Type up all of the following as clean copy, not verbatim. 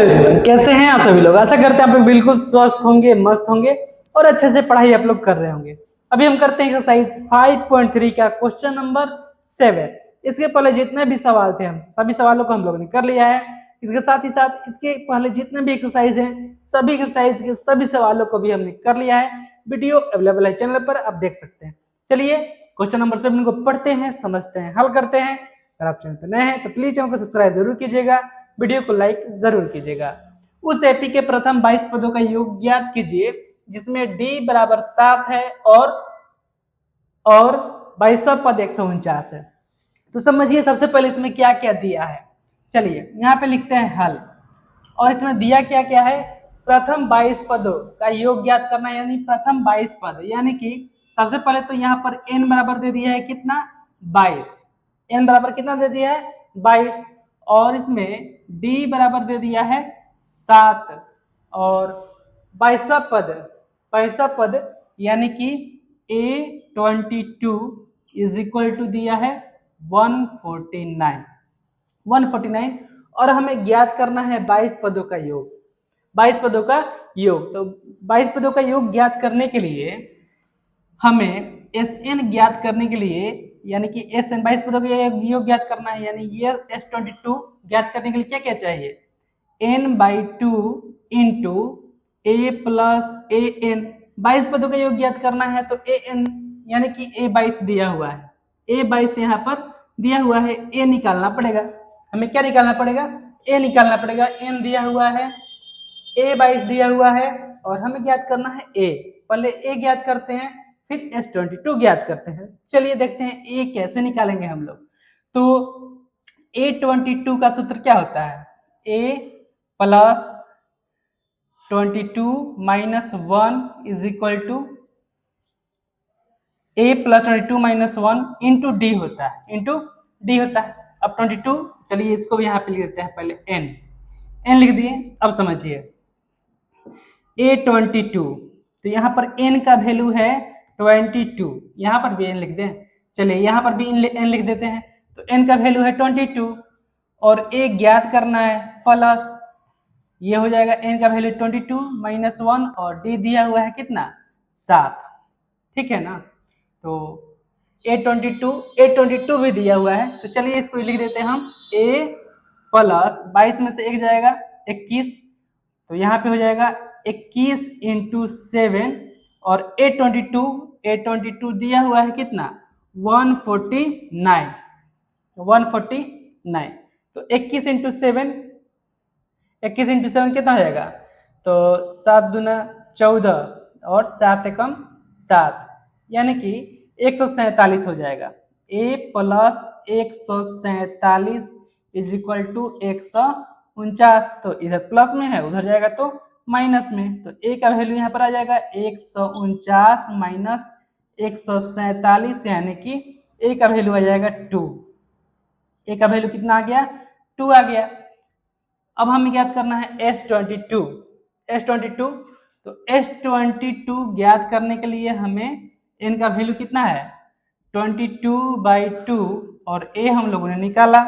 Everyone, कैसे हैं आप सभी लोग। आशा करते हैं आप लोग बिल्कुल स्वस्थ होंगे, मस्त होंगे और अच्छे से पढ़ाई आप लोग कर रहे होंगे। अभी हम करते हैं एक्सरसाइज 5.3 का क्वेश्चन नंबर 7। इसके पहले जितने भी सवाल थे हम सभी सवालों को हम लोगों ने कर लिया है। इसके साथ ही साथ इसके पहले जितने भी एक्सरसाइज हैं सभी एक्सरसाइज के सभी सवालों को भी हमने कर लिया है। वीडियो अवेलेबल है चैनल पर, आप देख सकते हैं। चलिए क्वेश्चन नंबर 7 को पढ़ते हैं, समझते हैं, हल करते हैं। अगर आप चैनल पर नए हैं तो प्लीज चैनल को सब्सक्राइब जरूर कीजिएगा, वीडियो को लाइक जरूर कीजिएगा। उस एपी के प्रथम 22 पदों का योग ज्ञात कीजिए जिसमें d बराबर 7 है और 22वां पद 149 है। तो समझिए सबसे पहले इसमें क्या क्या दिया है। चलिए यहाँ पे लिखते हैं हल, और इसमें दिया क्या क्या है। प्रथम 22 पदों का योग ज्ञात करना, यानी प्रथम 22 पद, यानी कि सबसे पहले तो यहाँ पर n बराबर दे दिया है कितना, 22। n बराबर कितना दे दिया है, 22। और इसमें d बराबर दे दिया है 7 और 22वां पद यानी कि A22 इज इक्वल टू दिया है 149 और हमें ज्ञात करना है 22 पदों का योग। 22 पदों का योग, तो 22 पदों का योग ज्ञात करने के लिए हमें Sn ज्ञात करने के लिए, यानी कि Sn 22 पदों का योग ज्ञात करना है, यानी ये S22 ज्ञात करने के लिए क्या क्या चाहिए, n/2 into a plus an। 22 पदों का योग ज्ञात करना है तो an यानी कि a22 दिया हुआ है, a22 यहाँ पर दिया हुआ है, a निकालना पड़ेगा। हमें क्या निकालना पड़ेगा, a निकालना पड़ेगा। n दिया हुआ है, a22 दिया हुआ है और हमें ज्ञात करना है a। पहले a ज्ञात करते हैं फिर S22 ज्ञात करते हैं। चलिए देखते हैं a कैसे निकालेंगे हम लोग। तो A22 का सूत्र क्या होता है, a plus 22 minus 1 is equal to a plus 22 minus 1 into D होता है, इंटू डी होता है। अब 22, चलिए इसको भी यहाँ पे लिख देते हैं, पहले n लिख दिए। अब समझिए A22, तो यहाँ पर n का वैल्यू है 22, यहाँ पर भी n लिख दें। चलिए यहाँ पर भी n लिख देते हैं, तो n का वैल्यू है 22 और a ज्ञात करना है, प्लस ये हो जाएगा n का वैल्यू 22 माइनस 1 और d दिया हुआ है कितना, 7। ठीक है ना। तो A22 भी दिया हुआ है, तो चलिए इसको लिख देते हैं हम a प्लस 22 में से 1 जाएगा 21, तो यहाँ पे हो जाएगा 21 इंटू 7 और A22 दिया हुआ है कितना, 149। तो 21 इंटू 7 कितना हो जाएगा, तो 7 दूना 14 और 7 एकम 7, यानी कि 147 हो जाएगा। a plus 147 is equal to 149। तो इधर प्लस में है, उधर जाएगा तो माइनस में, तो a का वैल्यू यहाँ पर आ जाएगा 149 माइनस 147, यानी कि a का वैल्यू आ जाएगा 2। a का वैल्यू कितना आ गया, 2 आ गया। अब हमें ज्ञात करना है S22। तो S22 ज्ञात करने के लिए हमें n का वैल्यू कितना है, 22/2 और a हम लोगों ने निकाला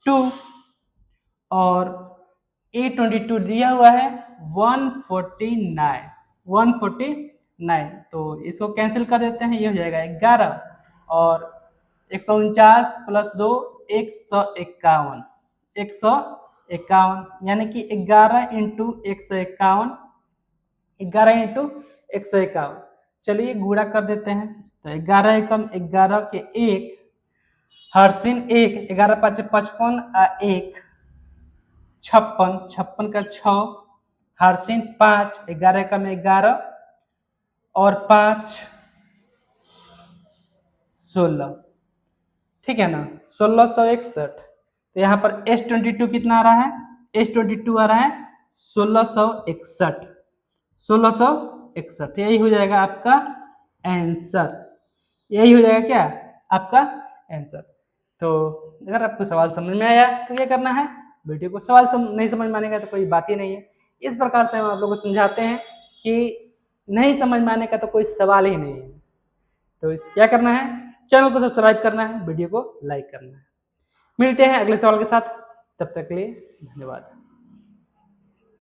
2 और A22 दिया हुआ है 149। तो इसको कैंसिल कर देते हैं, ये हो जाएगा 11 और 149 प्लस 2 151, यानी कि 11 इंटू 151। चलिए गुणा कर देते हैं, तो 11 एकम 11 के 1 हर्षिन 1, 11 5 55 1 56 का 6 हर्षिन 5, 11 एकम 11 और 5 16। ठीक है ना, 1661। तो यहाँ पर S22 कितना आ रहा है, S22 आ रहा है 1661। यही हो जाएगा आपका आंसर, यही हो जाएगा क्या आपका आंसर। तो अगर आपको सवाल समझ में आया तो क्या करना है, वीडियो को सवाल नहीं समझ में आने का तो कोई बात ही नहीं है। इस प्रकार से हम आप लोगों को समझाते हैं कि नहीं समझ में आने का तो कोई सवाल ही नहीं है। तो क्या करना है, चैनल को सब्सक्राइब करना है, वीडियो को लाइक करना है। मिलते हैं अगले सवाल के साथ, तब तक के लिए धन्यवाद।